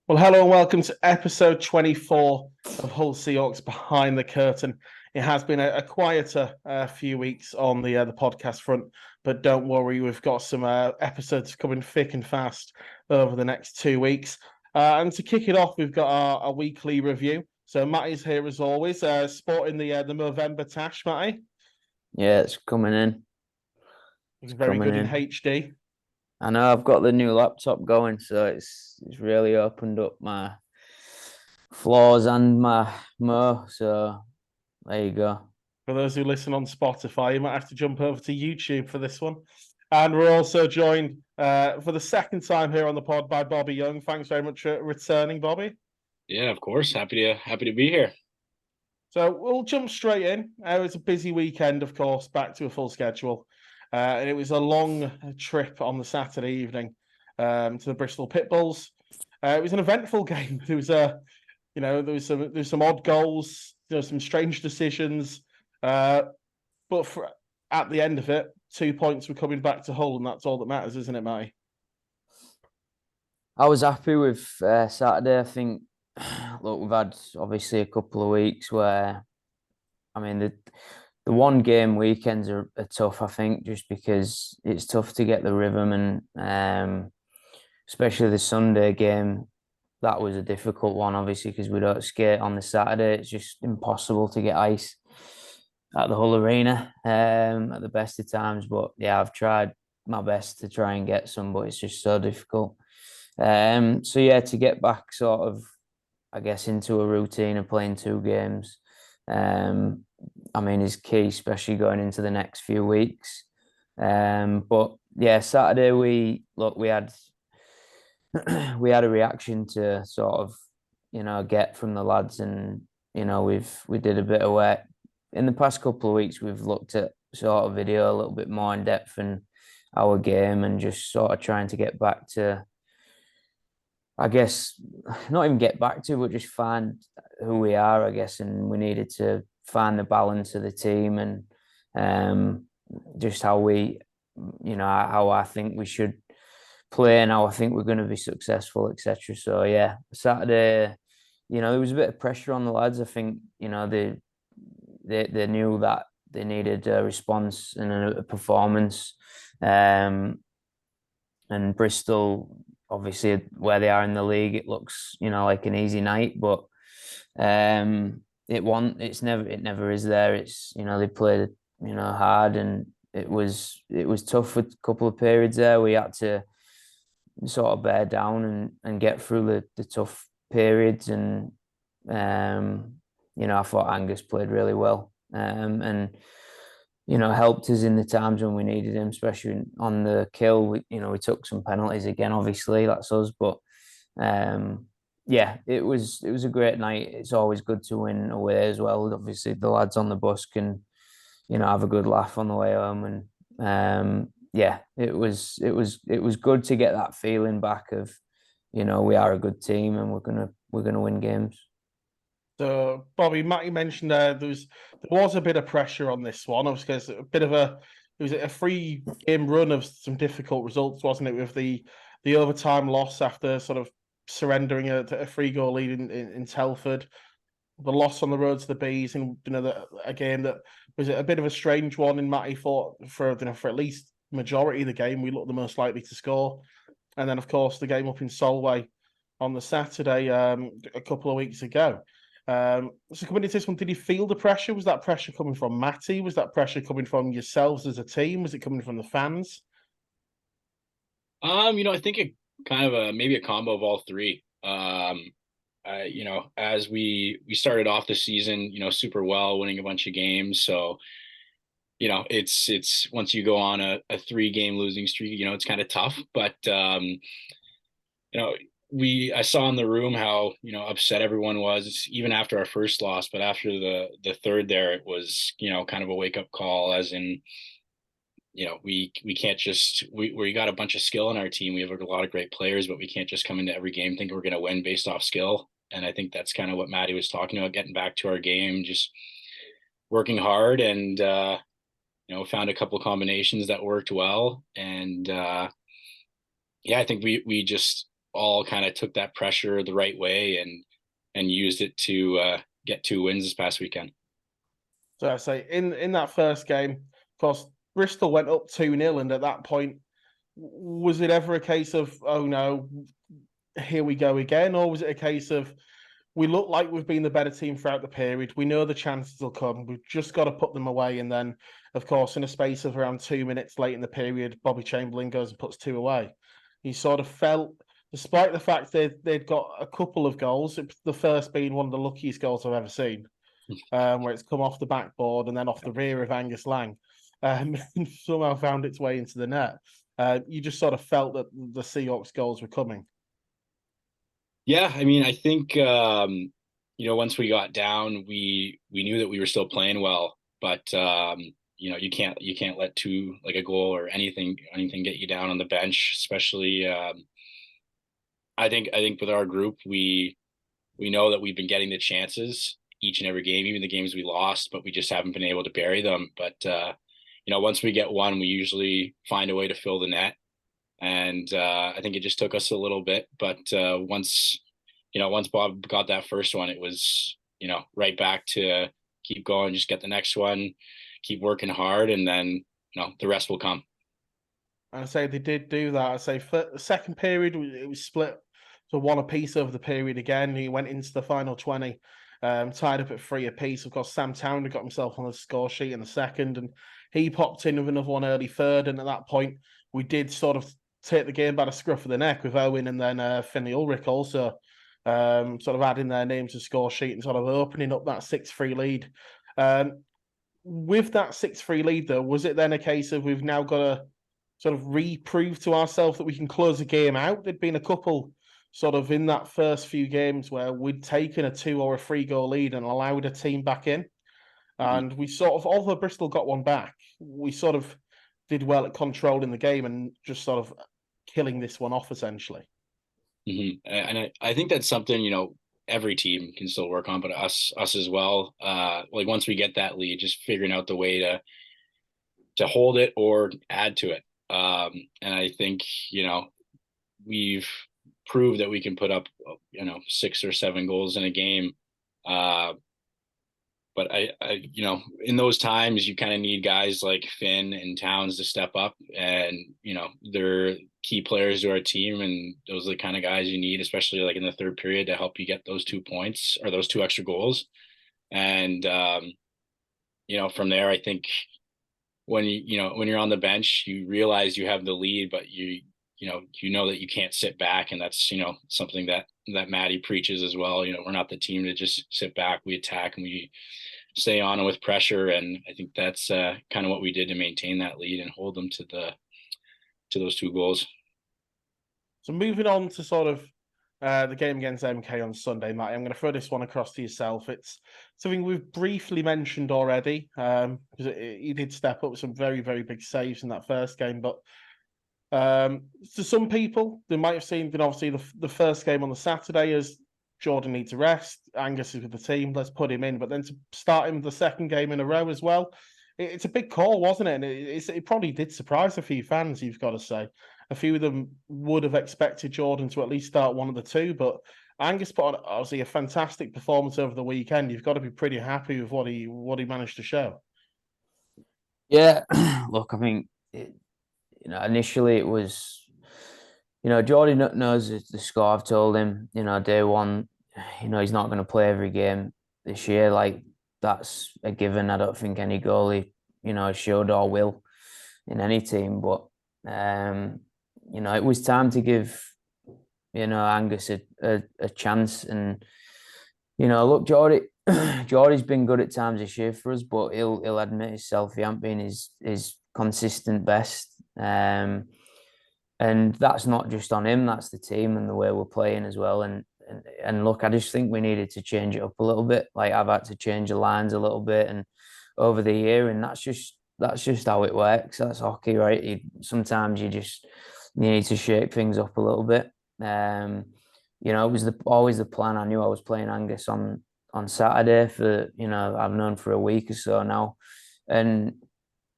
Well, hello and welcome to episode 24 of Hull Seahawks Behind the Curtain. It has been a quieter few weeks on the podcast front, but don't worry, we've got some episodes coming thick and fast over the next 2 weeks. And to kick it off, we've got our weekly review. So Matty's here as always, sporting the November tash, Matty. Yeah, it's coming in. It's It's very coming good in in. HD. I know I've got the new laptop going, so it's really opened up my flaws and my mo. So there you go. For those who listen on Spotify, you might have to jump over to YouTube for this one. And we're also joined for the second time here on the pod by Bobby Young. Thanks very much for returning, Bobby. Yeah, of course. Happy to be here. So we'll jump straight in. It was a busy weekend, of course, back to a full schedule. And it was a long trip on the Saturday evening to the Bristol Pitbulls. It was an eventful game. There was there was some odd goals, some strange decisions. But at the end of it, 2 points were coming back to Hull, and that's all that matters, isn't it, Matty? I was happy with Saturday. I think, look, we've had obviously a couple of weeks where, I mean, the one game weekends are tough. I think just because it's tough to get the rhythm and especially the Sunday game. That was a difficult one, obviously, because we don't skate on the Saturday. It's just impossible to get ice at the Hull Arena at the best of times. But yeah, I've tried my best to try and get some, but it's just so difficult. So yeah, to get back sort of, I guess, into a routine of playing two games, um, I mean, is key, especially going into the next few weeks. But yeah, Saturday we had we had a reaction to sort of, get from the lads, and we did a bit of work in the past couple of weeks. We've looked at sort of video a little bit more in depth in our game and just sort of trying to get back to, I guess, not even get back to, but just find who we are, I guess. And we needed to find the balance of the team and just how how I think we should play and how I think we're going to be successful, etc. So yeah, Saturday, there was a bit of pressure on the lads. I think they knew that they needed a response and a performance. And Bristol, obviously, where they are in the league, it looks like an easy night, but it never is there. It's they played hard, and it was tough for a couple of periods there. We had to sort of bear down and get through the tough periods. And I thought Angus played really well, and helped us in the times when we needed him, especially on the kill. We took some penalties again, obviously that's us, but yeah, it was a great night. It's always good to win away as well. Obviously the lads on the bus can have a good laugh on the way home. And yeah, it was good to get that feeling back of, we are a good team and we're gonna win games. So, Bobby, Matty mentioned there was a bit of pressure on this one, obviously, because it was a free game run of some difficult results, wasn't it? With the overtime loss after sort of surrendering a free goal lead in Telford, the loss on the road to the Bees, and a game that was a bit of a strange one. And Matty thought for at least majority of the game we looked the most likely to score, and then of course the game up in Solway on the Saturday a couple of weeks ago. So coming into this one, did you feel the pressure? Was that pressure coming from Matty? Was that pressure coming from yourselves as a team? Was it coming from the fans? I think it kind of maybe a combo of all three. As we started off the season, super well, winning a bunch of games. So, it's once you go on a 3 game losing streak, it's kind of tough. But you know, I saw in the room how, upset everyone was even after our first loss, but after the third there, it was, kind of a wake up call, as in, we can't just we got a bunch of skill in our team. We have a lot of great players, but we can't just come into every game thinking we're going to win based off skill. And I think that's kind of what Matty was talking about, getting back to our game, just working hard, and found a couple of combinations that worked well. And yeah, I think we just all kind of took that pressure the right way and used it to get 2 wins this past weekend. So I say in that first game, of course, Bristol went up 2-0, and at that point, was it ever a case of, oh no, here we go again, or was it a case of, we look like we've been the better team throughout the period, we know the chances will come, we've just got to put them away, and then, of course, in a space of around 2 minutes late in the period, Bobby Chamberlain goes and puts 2 away. You sort of felt, despite the fact they'd got a couple of goals, the first being one of the luckiest goals I've ever seen, where it's come off the backboard and then off the rear of Angus Lang, and somehow found its way into the net. You just sort of felt that the Seahawks goals were coming. Yeah, I mean, I think once we got down, we knew that we were still playing well, but you can't let a goal or anything get you down on the bench, especially. I think with our group, we know that we've been getting the chances each and every game, even the games we lost, but we just haven't been able to bury them. But once we get one, we usually find a way to fill the net. And I think it just took us a little bit, but once Bob got that first one, it was, right back to keep going, just get the next one, keep working hard, and then, the rest will come. I say they did do that. I say for the second period, it was split to 1 apiece over the period again. He went into the final 20, tied up at 3 apiece. Of course, Sam Towner got himself on the score sheet in the second, and he popped in with another one early third. And at that point, we did sort of take the game by the scruff of the neck with Owen and then Finley Ulrich also sort of adding their names to the score sheet and sort of opening up that 6-3 lead. With that 6-3 lead, though, was it then a case of we've now got to sort of reprove to ourselves that we can close the game out? There'd been a couple sort of in that first few games where we'd taken a 2 or a 3 goal lead and allowed a team back in. And we sort of, although Bristol got one back, we sort of did well at controlling the game and just sort of killing this one off, essentially. Mm-hmm. And I think that's something, every team can still work on, but us as well. Once we get that lead, just figuring out the way to hold it or add to it. And I think, we've proved that we can put up, 6 or 7 goals in a game. But I in those times, you kind of need guys like Finn and Towns to step up, and, they're key players to our team. And those are the kind of guys you need, especially like in the third period, to help you get those 2 points or those 2 extra goals. And, from there, I think when you're on the bench, you realize you have the lead, but you know that you can't sit back. And that's, something that Matty preaches as well. We're not the team to just sit back. We attack and we stay on with pressure. And I think that's kind of what we did to maintain that lead and hold them to those 2 goals. So moving on to sort of the game against MK on Sunday, Matty, I'm going to throw this one across to yourself. It's something we've briefly mentioned already, because he did step up with some very, very big saves in that first game. But to some people, they might have seen, obviously, the first game on the Saturday as Jordan needs a rest. Angus is with the team. Let's put him in. But then to start him the second game in a row as well, it's a big call, wasn't it? And it probably did surprise a few fans, you've got to say. A few of them would have expected Jordan to at least start one of the 2, but Angus put on, obviously, a fantastic performance over the weekend. You've got to be pretty happy with what he managed to show. Yeah, look, I think initially it was, Jordan knows the score. I've told him, day one, he's not going to play every game this year. Like, that's a given. I don't think any goalie, should or will in any team. But, it was time to give, Angus a chance. And, look, Jordy's been good at times this year for us, but he'll admit himself he hasn't been his consistent best. And that's not just on him, that's the team and the way we're playing as well. And look, I just think we needed to change it up a little bit. Like, I've had to change the lines a little bit and over the year, and that's just how it works. That's hockey, right? Sometimes you need to shake things up a little bit. It was always the plan. I knew I was playing Angus on Saturday for, I've known for a week or so now. And,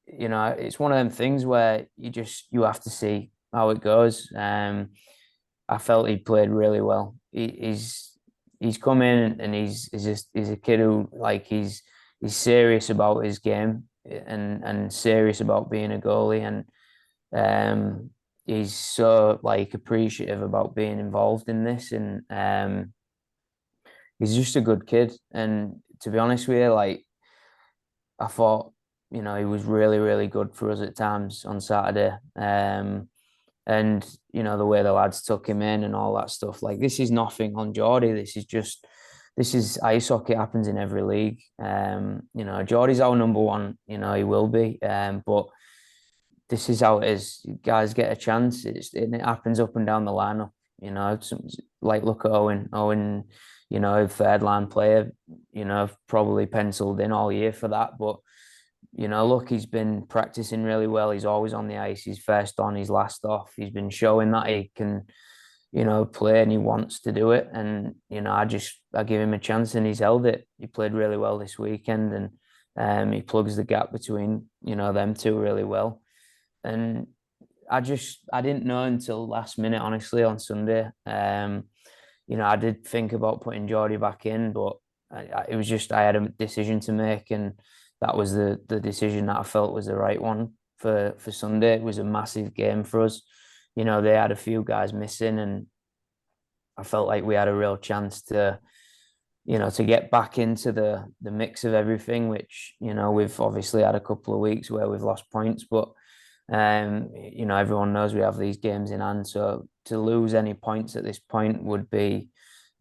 it's one of them things where you have to see how it goes. I felt he played really well. He's come in and he's a kid who like he's serious about his game and serious about being a goalie, and he's so like appreciative about being involved in this, and he's just a good kid. And to be honest with you, like I thought, he was really, really good for us at times on Saturday. And the way the lads took him in and all that stuff. Like this is nothing on Geordie. This is ice hockey. It happens in every league. Geordie's our number one. He will be. But this is how it is. Guys get a chance. It happens up and down the lineup. Like look at Owen. Owen, third line player. Probably penciled in all year for that. But look, he's been practicing really well. He's always on the ice. He's first on. He's last off. He's been showing that he can, play and he wants to do it. And I give him a chance, and he's held it. He played really well this weekend, and he plugs the gap between them two really well. And I didn't know until last minute, honestly, on Sunday. I did think about putting Geordie back in, but it was just I had a decision to make, and that was the decision that I felt was the right one for Sunday. It was a massive game for us. They had a few guys missing, and I felt like we had a real chance to get back into the mix of everything, which, we've obviously had a couple of weeks where we've lost points, but everyone knows we have these games in hand. So to lose any points at this point would be,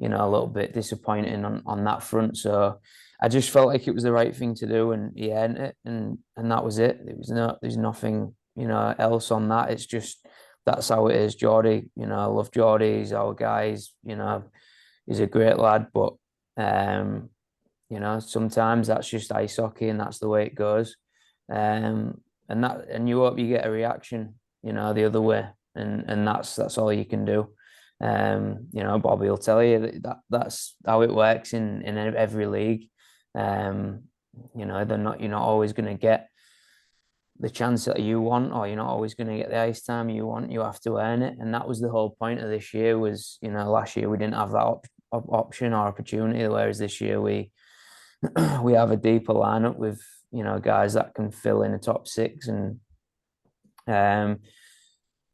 a little bit disappointing on that front. So I just felt like it was the right thing to do, and he earned it, and that was it. There's nothing, else on that. It's just that's how it is. Geordie, I love Geordie. He's our guy. He's a great lad, but sometimes that's just ice hockey, and that's the way it goes. And you hope you get a reaction, the other way, and that's all you can do. Bobby will tell you that's how it works in every league. You're not always going to get the chance that you want, or you're not always going to get the ice time you want. You have to earn it, and that was the whole point of this year. Was last year we didn't have that option or opportunity, whereas this year we have a deeper lineup with guys that can fill in the top six, and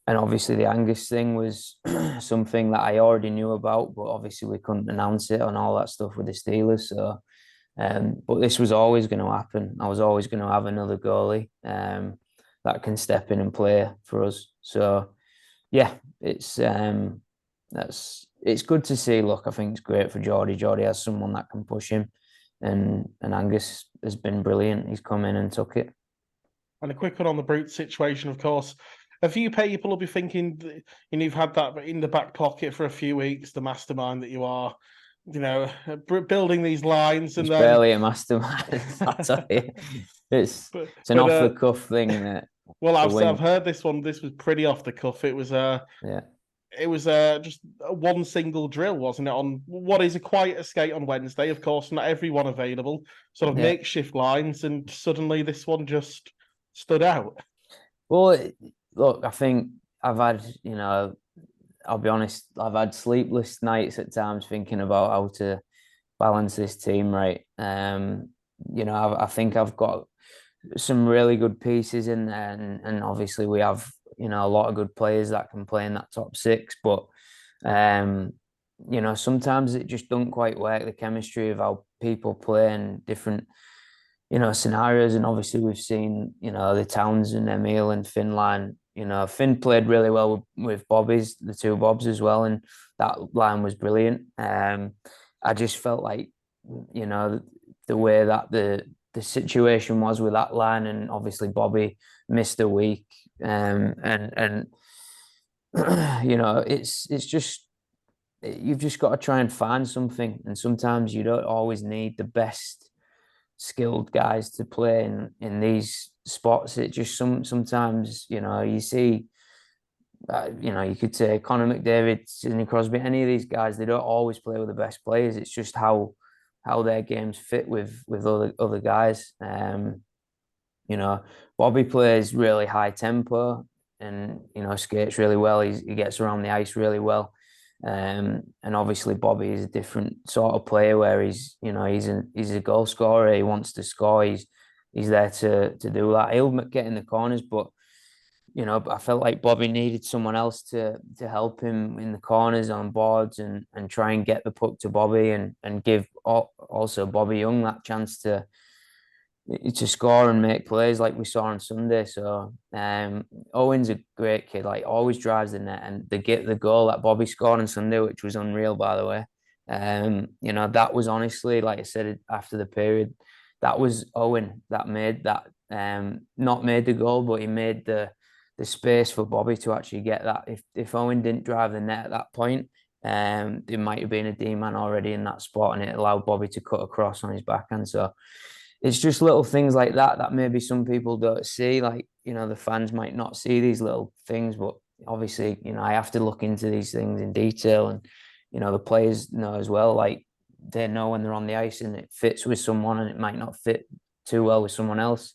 obviously the Angus thing was something that I already knew about, but obviously we couldn't announce it and all that stuff with the Steelers. So, but this was always going to happen. I was always going to have another goalie that can step in and play for us. So, yeah, it's good to see. Look, I think it's great for Geordie. Geordie has someone that can push him, and Angus has been brilliant. He's come in and took it. And a quick one on the Brute situation, of course. A few people will be thinking, you've had that in the back pocket for a few weeks, the mastermind that you are, building these lines. And it's then barely a mastermind. I'll tell you. It's an off the cuff thing, isn't it? Well, I've heard this one. This was pretty off the cuff. It was It was just one single drill, wasn't it? On what is a quiet skate on Wednesday, of course, not everyone available. Sort of makeshift lines, and suddenly this one just stood out. Well, look, I think I've had, I'll be honest, I've had sleepless nights at times thinking about how to balance this team right. I think I've got some really good pieces in there, and obviously we have, a lot of good players that can play in that top six, but sometimes it just don't quite work, the chemistry of how people play in different scenarios. And obviously we've seen the Townsend, Emil and Finn line. Finn played really well with Bobby's, the two Bobs as well, and that line was brilliant. I just felt like the way that the situation was with that line, and obviously Bobby missed a week, and it's just, you've just got to try and find something, and sometimes you don't always need the best skilled guys to play in these spots. It just sometimes you see you could say Connor McDavid, Sidney Crosby, any of these guys, they don't always play with the best players. It's just how their games fit with other guys. Bobby plays really high tempo, and skates really well. He gets around the ice really well. And obviously Bobby is a different sort of player where he's a goal scorer. He wants to score. He's there to do that. He'll get in the corners, but I felt like Bobby needed someone else to help him in the corners on boards and try and get the puck to Bobby and give also Bobby Young that chance to score and make plays like we saw on Sunday. So Owen's a great kid, like always drives the net, and the goal that Bobby scored on Sunday, which was unreal, by the way. That was honestly, like I said after the period, that was Owen that made that, not made the goal, but he made the space for Bobby to actually get that. If Owen didn't drive the net at that point, there might have been a D-man already in that spot, and it allowed Bobby to cut across on his backhand. So it's just little things like that maybe some people don't see. Like, the fans might not see these little things, but obviously, I have to look into these things in detail, and the players know as well. Like, they know when they're on the ice and it fits with someone and it might not fit too well with someone else.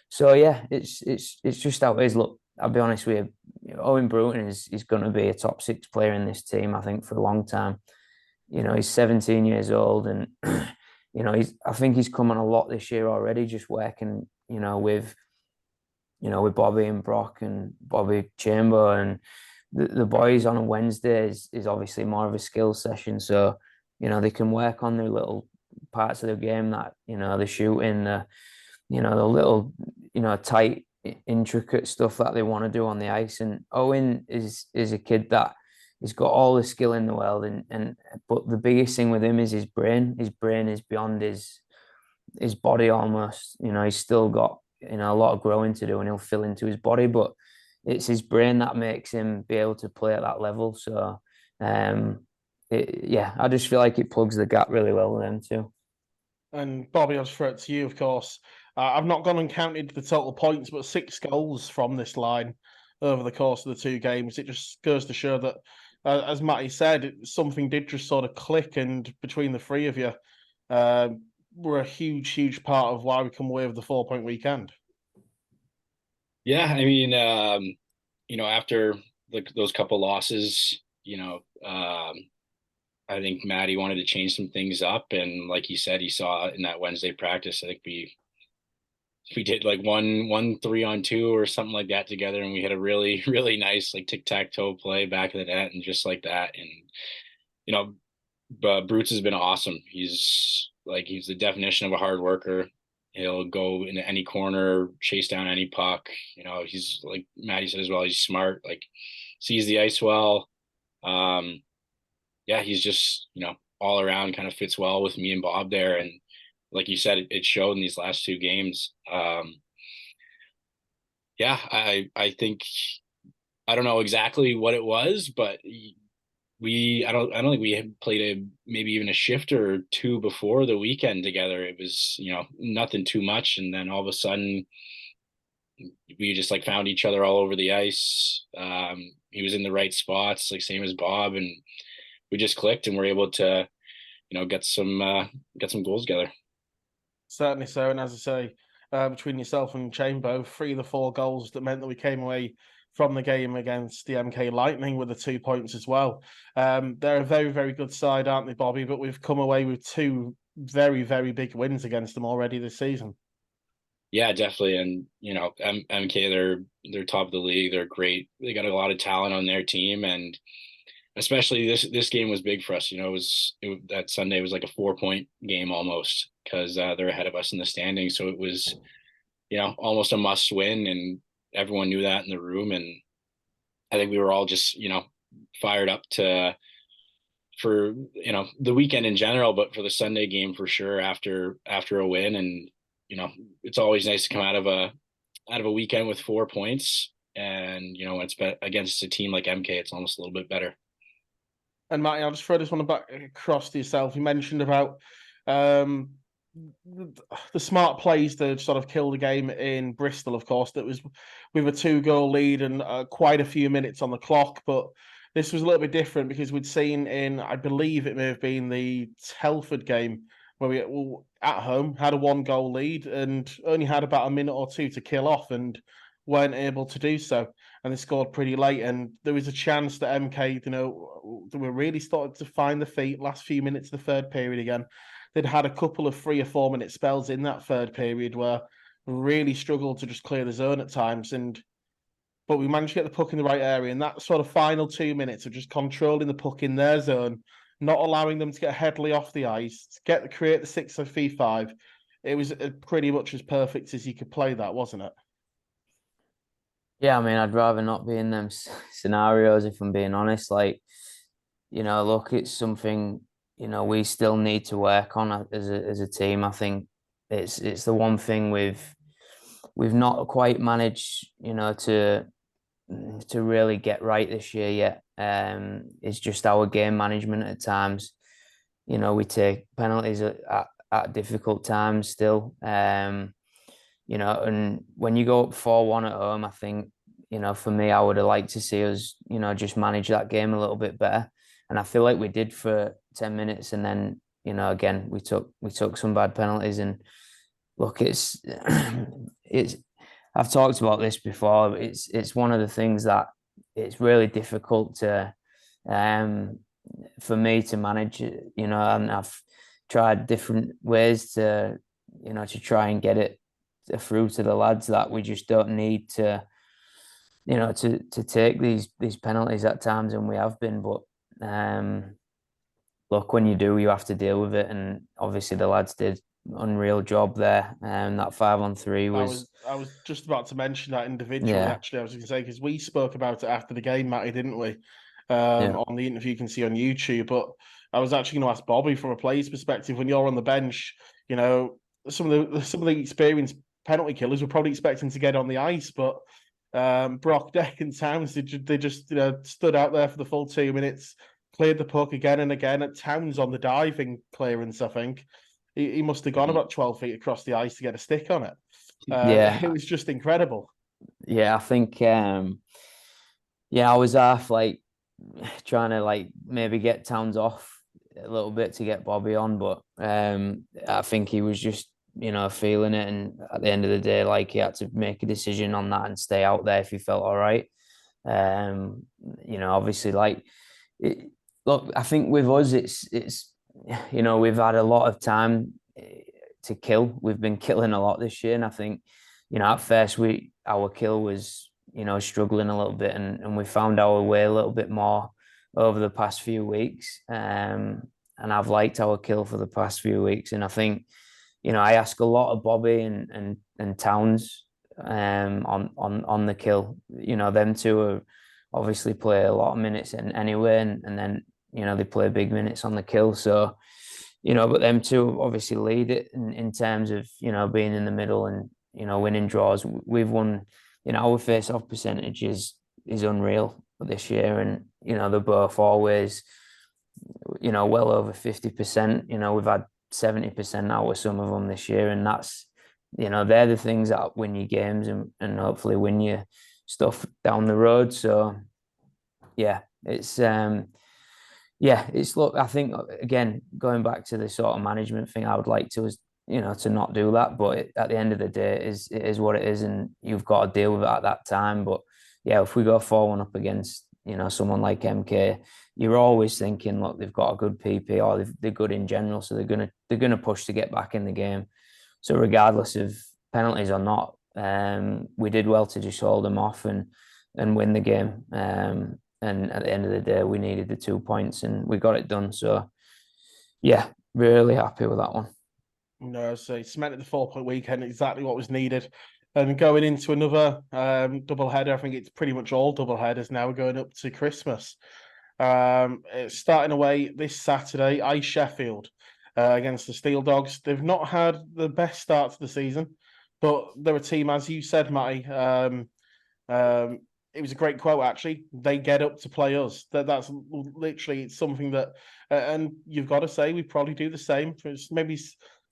So yeah, it's just how it is. Look, I'll be honest with you, Owen Bruton is going to be a top 6 player in this team, I think, for a long time. He's 17 years old, and I think he's come on a lot this year already, just working, with Bobby and Brock and Bobby Chamber and the boys on a Wednesday is obviously more of a skill session. So, they can work on their little parts of the game that, the shooting, the little, tight, intricate stuff that they want to do on the ice. And Owen is a kid that he's got all the skill in the world, but the biggest thing with him is his brain. His brain is beyond his body almost. He's still got a lot of growing to do, and he'll fill into his body, but it's his brain that makes him be able to play at that level. So I just feel like it plugs the gap really well with them too. And Bobby, I'll just throw it to you, of course. I've not gone and counted the total points, but 6 goals from this line over the course of the 2 games. It just goes to show that, as Matty said, something did just sort of click, and between the 3 of you, were a huge, huge part of why we come away with the 4-point weekend. Yeah, I mean, after those couple losses, I think Matty wanted to change some things up, and like he said, he saw in that Wednesday practice, I think we did like one 3-on-2 or something like that together, and we had a really, really nice like tic-tac-toe play back of the net and just like that. And but Brutes has been awesome. He's the definition of a hard worker. He'll go into any corner, chase down any puck. He's like Matty said as well, he's smart, like sees the ice well. He's just, all around kind of fits well with me and Bob there. And like you said, it showed in these last 2 games. I think, I don't know exactly what it was, but I don't think we had played maybe even a shift or 2 before the weekend together. It was, nothing too much. And then all of a sudden we just like found each other all over the ice. He was in the right spots, like same as Bob, and we just clicked and were able to, get some goals together. Certainly so. And as I say, between yourself and Chamber, 3 of the 4 goals that meant that we came away from the game against the MK Lightning with the 2 points as well. They're a very, very good side, aren't they, Bobby? But we've come away with 2 very, very big wins against them already this season. Yeah, definitely. And, MK, they're top of the league. They're great. They got a lot of talent on their team, and especially this game was big for us. That Sunday was like a 4-point game almost, because they're ahead of us in the standings. So it was, almost a must win, and everyone knew that in the room. And I think we were all just, fired up for the weekend in general, but for the Sunday game for sure after a win. And it's always nice to come out of a weekend with 4 points, and when it's against a team like MK, it's almost a little bit better. And Matty, I'll just throw this one back across to yourself. You mentioned about the smart plays that sort of killed the game in Bristol, of course. That was with a 2-goal lead and quite a few minutes on the clock. But this was a little bit different because we'd seen in, I believe it may have been the Telford game, where we at home had a 1-goal lead and only had about a minute or 2 to kill off and weren't able to do so. and they scored pretty late. And there was a chance that MK, they were really starting to find the feet last few minutes of the third period again. They'd had a couple of 3 or 4 minute spells in that third period where really struggled to just clear the zone at times. But we managed to get the puck in the right area. And that sort of final 2 minutes of just controlling the puck in their zone, not allowing them to get heavily off the ice, create the 6-v5. It was pretty much as perfect as you could play that, wasn't it? Yeah, I mean, I'd rather not be in them scenarios if I'm being honest. Like, look, it's something we still need to work on as a team. I think it's the one thing we've not quite managed, to really get right this year yet. It's just our game management at times. We take penalties at difficult times still. And when you go up 4-1 at home, I think, for me, I would have liked to see us, just manage that game a little bit better. And I feel like we did for 10 minutes. And then, again, we took some bad penalties. And look, it's I've talked about this before. It's one of the things that it's really difficult to for me to manage, and I've tried different ways to try and get it through to the lads that we just don't need to to take these penalties at times, and we have been. But look, when you do, you have to deal with it, and obviously the lads did unreal job there. And that 5-on-3 was. I was just about to mention that individually. Yeah. Actually, I was going to say, because we spoke about it after the game, Matty, didn't we? Yeah. On the interview you can see on YouTube. But I was actually going to ask Bobby from a player's perspective, when you're on the bench, some of the experienced penalty killers were probably expecting to get on the ice, but Brock, Deck, and Towns, they just stood out there for the full 2 minutes, cleared the puck again and again. At Towns on the diving clearance, I think he must have gone about 12 feet across the ice to get a stick on it. Yeah. It was just incredible. Yeah, I think I was half like trying to like maybe get Towns off a little bit to get Bobby on, but I think he was just feeling it, and at the end of the day, like, he had to make a decision on that and stay out there if he felt all right. Obviously, like, look, I think with us, it's we've had a lot of time to kill. We've been killing a lot this year, and I think at first our kill was struggling a little bit, and we found our way a little bit more over the past few weeks. And I've liked our kill for the past few weeks, and I think I ask a lot of Bobby and Towns on the kill. Them two are obviously play a lot of minutes anyway, and then they play big minutes on the kill. So but them two obviously lead it in terms of being in the middle and winning draws. We've won. Our face-off percentage is unreal this year, and they're both always well over 50%. We've had 70% out of some of them this year, and that's they're the things that win you games and hopefully win you stuff down the road. So it's look, I think, again, going back to the sort of management thing, I would like to to not do that, but at the end of the day, it is what it is, and you've got to deal with it at that time. But if we go 4-1 up against someone like MK, you're always thinking, look, they've got a good PP, or they're good in general, so they're gonna push to get back in the game. So regardless of penalties or not, we did well to just hold them off and win the game. And at the end of the day, we needed the 2 points, and we got it done. So really happy with that one. No, so cemented the 4-point weekend, exactly what was needed. And going into another double header, I think it's pretty much all double headers now, going up to Christmas. It's starting away this Saturday, Sheffield against the Steel Dogs. They've not had the best start to the season, but they're a team, as you said, Matty. It was a great quote, actually. They get up to play us. That's literally something that, and you've got to say, we probably do the same. It's maybe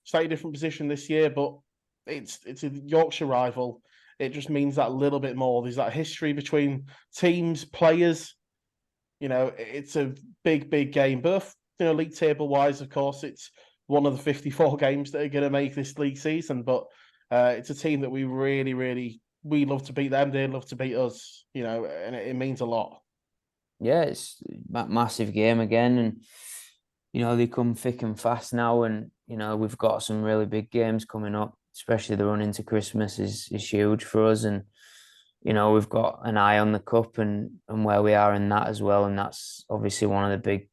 slightly different position this year, but it's a Yorkshire rival. It just means that little bit more. There's that history between teams, players. It's a big game. Both, league table wise, of course, it's one of the 54 games that are going to make this league season. But it's a team that we really we love to beat them, they love to beat us, and it means a lot. Yeah, it's a massive game again, and they come thick and fast now, and we've got some really big games coming up, especially the run into Christmas is huge for us, and we've got an eye on the cup and where we are in that as well, and that's obviously one of the big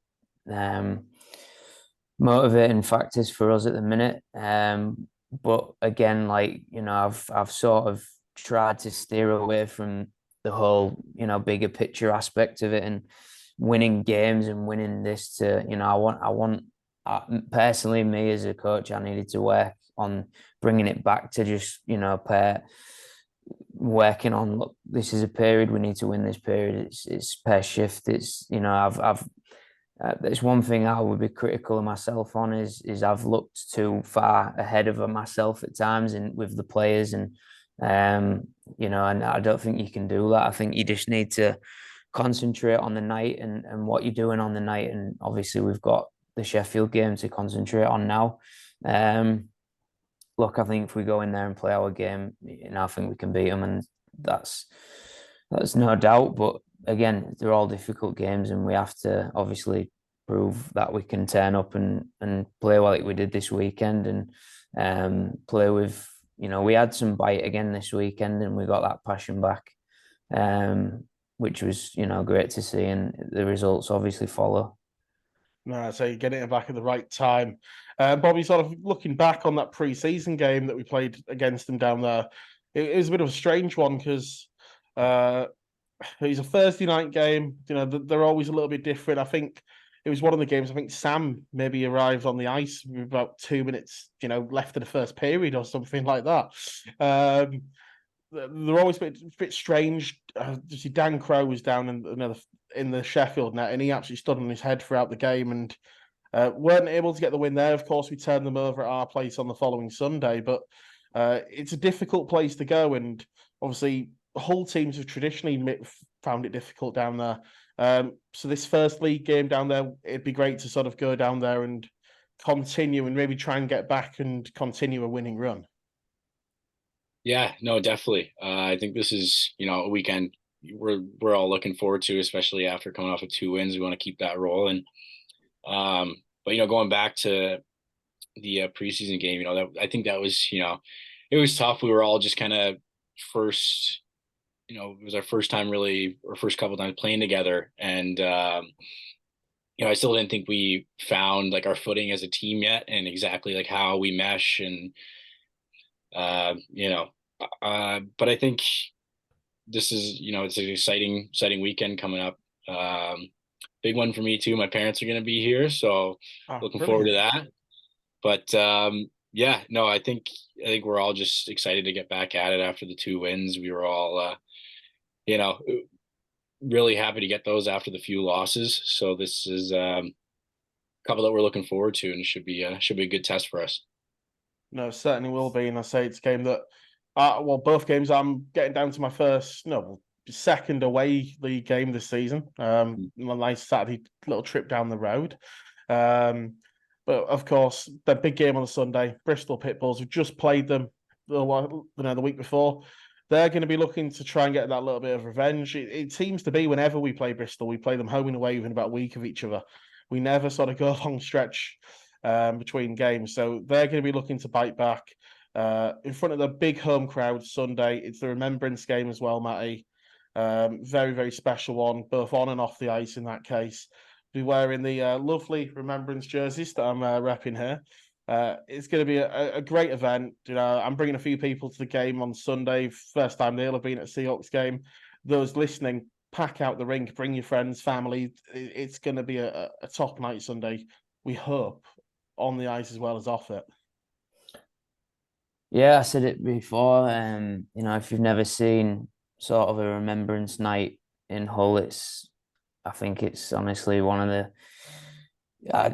motivating factors for us at the minute. But again, I've sort of tried to steer away from the whole bigger picture aspect of it and winning games and winning this to I want personally, me as a coach, I needed to work on bringing it back to just working on, look, this is a period, we need to win this period. It's per shift. It's I've there's one thing I would be critical of myself on is I've looked too far ahead of myself at times and with the players, and and I don't think you can do that. I think you just need to concentrate on the night and what you're doing on the night, and obviously we've got the Sheffield game to concentrate on now. Look, I think if we go in there and play our game, I think we can beat them, and that's no doubt. But again, they're all difficult games, and we have to obviously prove that we can turn up and play like we did this weekend, and play with, we had some bite again this weekend, and we got that passion back, which was great to see, and the results obviously follow. No, so you're getting it back at the right time. Bobby, sort of looking back on that pre-season game that we played against them down there, it was a bit of a strange one because it was a Thursday night game. They're always a little bit different. I think it was one of the games, I think Sam maybe arrived on the ice with about 2 minutes, left in the first period or something like that. They're always a bit strange. Dan Crowe was down in the Sheffield net, and he actually stood on his head throughout the game, and weren't able to get the win there. Of course, we turned them over at our place on the following Sunday, but it's a difficult place to go, and obviously Hull teams have traditionally found it difficult down there. So this first league game down there, it'd be great to sort of go down there and continue and maybe try and get back and continue a winning run. Yeah, no, definitely. I think this is, a weekend we're all looking forward to, especially after coming off of 2 wins. We want to keep that rolling. But going back to the preseason game, I think that was, it was tough. We were all just kind of first, it was our first time really, or first couple times playing together, and I still didn't think we found like our footing as a team yet, and exactly like how we mesh, and but I think this is, it's an exciting weekend coming up. Big one for me too. My parents are going to be here, so looking forward to that. But yeah, no, I think we're all just excited to get back at it after the 2 wins. We were all, really happy to get those after the few losses. So this is a couple that we're looking forward to, and it should be a good test for us. No, it certainly will be, and I say it's a game that, both games I'm getting down to my second away league game this season. A nice Saturday little trip down the road. But of course, the big game on the Sunday, Bristol Pitbulls, we've just played them the week before. They're going to be looking to try and get that little bit of revenge. It seems to be whenever we play Bristol, we play them home and away within about a week of each other. We never sort of go a long stretch between games. So they're going to be looking to bite back in front of the big home crowd Sunday. It's the Remembrance Game as well, Matty. Very, very special one, both on and off the ice in that case. Be wearing the lovely Remembrance jerseys that I'm repping here. It's going to be a great event. I'm bringing a few people to the game on Sunday. First time they'll have been at a Seahawks game. Those listening, pack out the rink, bring your friends, family. It's going to be a top night Sunday, we hope, on the ice as well as off it. Yeah, I said it before. If you've never seen sort of a Remembrance night in Hull, I think it's honestly one of the,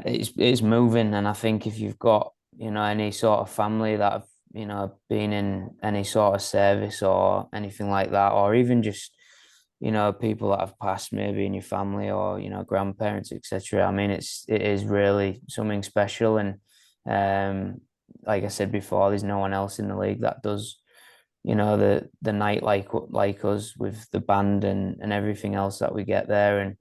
it's moving, and I think if you've got any sort of family that have been in any sort of service or anything like that, or even just people that have passed maybe in your family, or grandparents, etc. I mean, it is really something special, and like I said before, there's no one else in the league that does the night like us with the band and everything else that we get there. And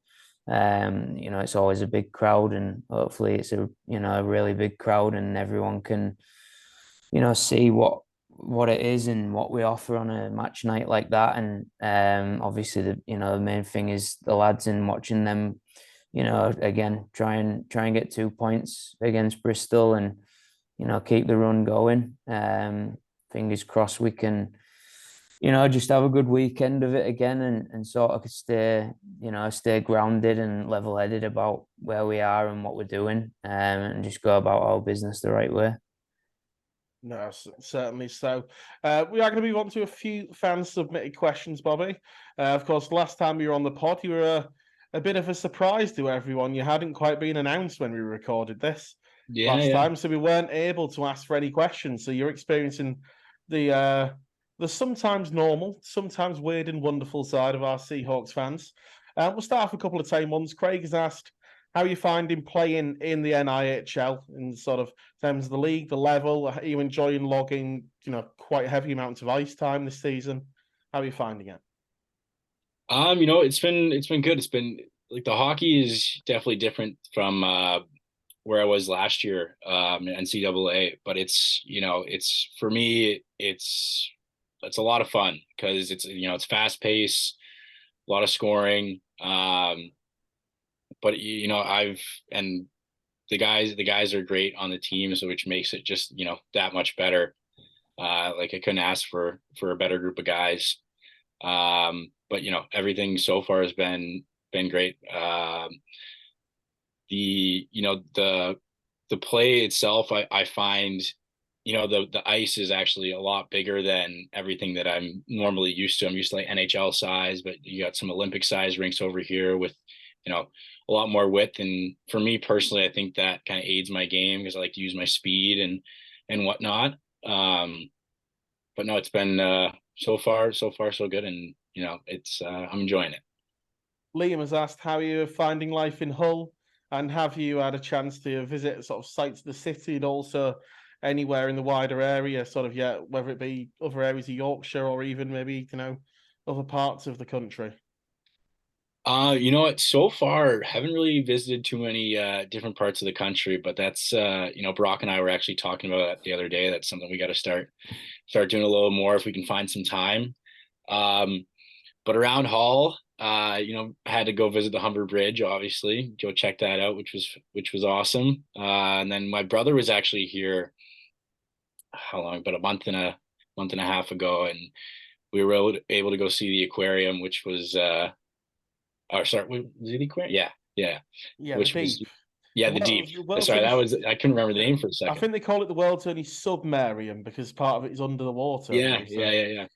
it's always a big crowd, and hopefully it's a really big crowd, and everyone can see what it is and what we offer on a match night like that. And obviously the main thing is the lads, and watching them again try and get 2 points against Bristol, and keep the run going. Fingers crossed we can just have a good weekend of it again, and sort of stay grounded and level-headed about where we are and what we're doing, and just go about our business the right way. No, certainly so. We are going to move on to a few fan-submitted questions, Bobby. Of course, last time you were on the pod, you were a bit of a surprise to everyone. You hadn't quite been announced when we recorded this last time, so we weren't able to ask for any questions. So you're experiencing the sometimes normal, sometimes weird and wonderful side of our Seahawks fans. We'll start off a couple of tame ones. Craig has asked, how are you finding playing in the NIHL in sort of terms of the league, the level? Are you enjoying logging, quite heavy amounts of ice time this season? How are you finding it? It's been good. It's been like the hockey is definitely different from where I was last year in NCAA, but it's for me, it's a lot of fun because it's fast paced, a lot of scoring. But and the guys are great on the team, so which makes it just that much better. Like I couldn't ask for a better group of guys. But everything so far has been great. The play itself, I find the ice is actually a lot bigger than everything that I'm normally used to. I'm used to like NHL size, but you got some Olympic size rinks over here with a lot more width. And for me personally, I think that kind of aids my game because I like to use my speed and whatnot. But no, it's been so far so good, and it's I'm enjoying it. Liam has asked, how are you finding life in Hull, and have you had a chance to visit sort of sites of the city and also anywhere in the wider area, sort of, whether it be other areas of Yorkshire or even maybe other parts of the country? So far haven't really visited too many different parts of the country, but that's Brock and I were actually talking about that the other day. That's something we got to start doing a little more if we can find some time. But around Hull, I had to go visit the Humber Bridge, obviously, go check that out, which was awesome. And then my brother was actually here, how long? About a month and a half ago, and we were able to go see the aquarium, which was or sorry, was it the aquarium? Yeah. Which the was Deep. the Deep. Sorry, I couldn't remember the name for a second. I think they call it the world's only submarine because part of it is under the water. Yeah.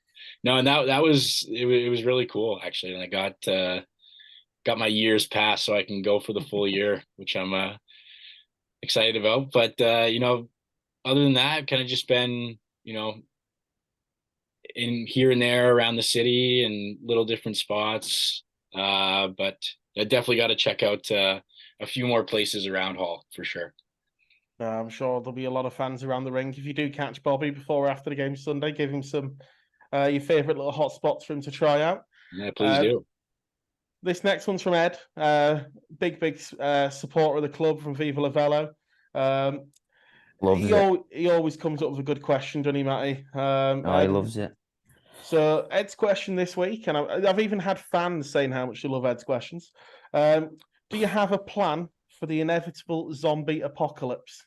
No, and that was it was really cool actually, and I got my year's pass so I can go for the full year, which I'm excited about. But other than that, I've kind of just been in here and there around the city and little different spots. But I definitely got to check out a few more places around Hull for sure. I'm sure there'll be a lot of fans around the rink. If you do catch Bobby before or after the game Sunday, give him some your favourite little hot spots for him to try out. Yeah, please do. This next one's from Ed, big supporter of the club from Viva La Velo. He always comes up with a good question, doesn't he, Matty? He loves it. So Ed's question this week, and I've even had fans saying how much they love Ed's questions. Do you have a plan for the inevitable zombie apocalypse?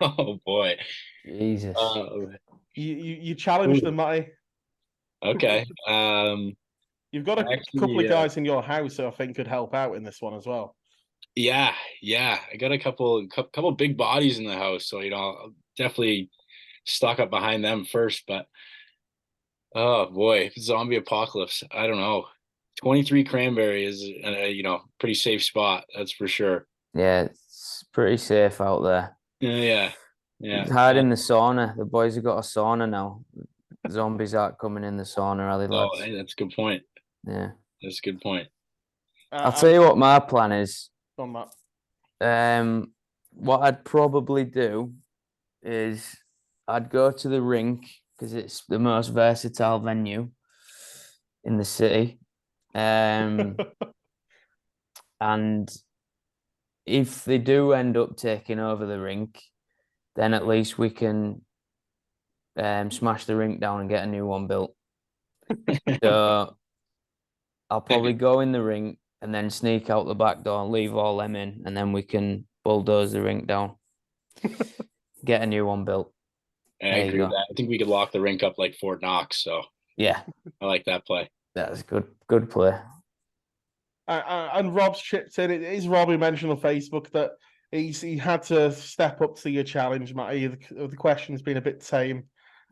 Oh boy, Jesus! You challenge them, Matty. Okay. You've got a couple of guys in your house who I think could help out in this one as well. Yeah. I got a couple big bodies in the house, so I'll definitely stock up behind them first. But oh boy, zombie apocalypse. I don't know. 23 Cranberry is pretty safe spot, that's for sure. Yeah, it's pretty safe out there. Yeah. Hide in the sauna. The boys have got a sauna now. Zombies aren't coming in the sauna, are they, lads? Oh, hey, that's a good point. Yeah, that's a good point. I'll tell you what my plan is. On that. What I'd probably do is I'd go to the rink because it's the most versatile venue in the city. And if they do end up taking over the rink, then at least we can smash the rink down and get a new one built. So I'll probably go in the rink and then sneak out the back door and leave all them in, and then we can bulldoze the rink down, get a new one built. And I agree with that. I think we could lock the rink up like Fort Knox. So yeah, I like that play. That's good play. And Rob's chipped in. It is Rob who mentioned on Facebook that he had to step up to your challenge, Matty. The question's been a bit tame.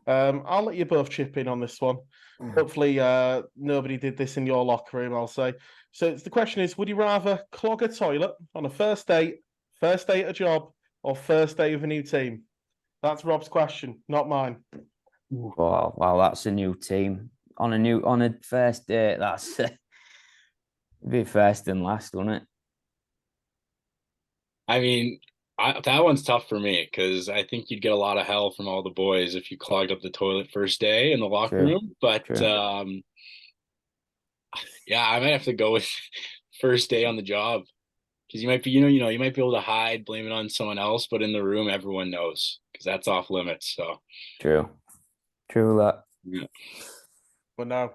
I'll let you both chip in on this one. Hopefully, nobody did this in your locker room, I'll say. So the question is, would you rather clog a toilet on a first day at a job, or first day of a new team? That's Rob's question, not mine. Wow, that's a new team. On a first date, that's it'd be first and last, wouldn't it? I mean, that one's tough for me because I think you'd get a lot of hell from all the boys if you clogged up the toilet first day in the locker room. But yeah, I might have to go with first day on the job because you might be, you might be able to hide, blame it on someone else, but in the room, everyone knows because that's off limits. So true that. Yeah. But no,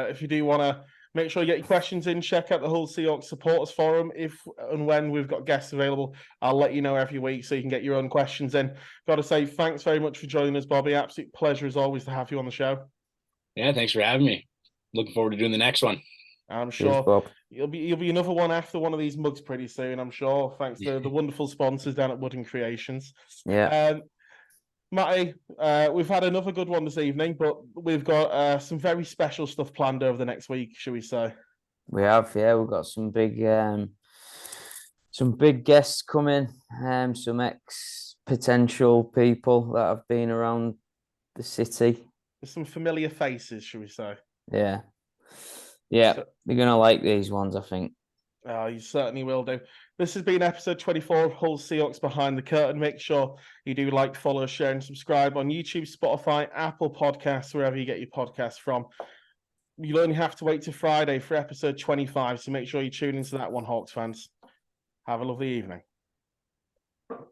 if you do want to make sure you get your questions in, check out the Hull Seahawks Supporters Forum. If and when we've got guests available, I'll let you know every week so you can get your own questions in. Got to say, thanks very much for joining us, Bobby. Absolute pleasure as always to have you on the show. Yeah, thanks for having me. Looking forward to doing the next one. I'm sure you'll be another one after one of these mugs pretty soon, I'm sure, thanks to the wonderful sponsors down at Wooden Creations. Yeah. Matty, we've had another good one this evening, but we've got some very special stuff planned over the next week, shall we say? We have, yeah. We've got some big guests coming, some potential people that have been around the city. There's some familiar faces, shall we say? Yeah. So, they're gonna like these ones, I think. Oh, you certainly will do. This has been episode 24 of Hull Seahawks Behind the Curtain. Make sure you do like, follow, share, and subscribe on YouTube, Spotify, Apple Podcasts, wherever you get your podcasts from. You'll only have to wait till Friday for episode 25, so make sure you tune into that one, Hawks fans. Have a lovely evening.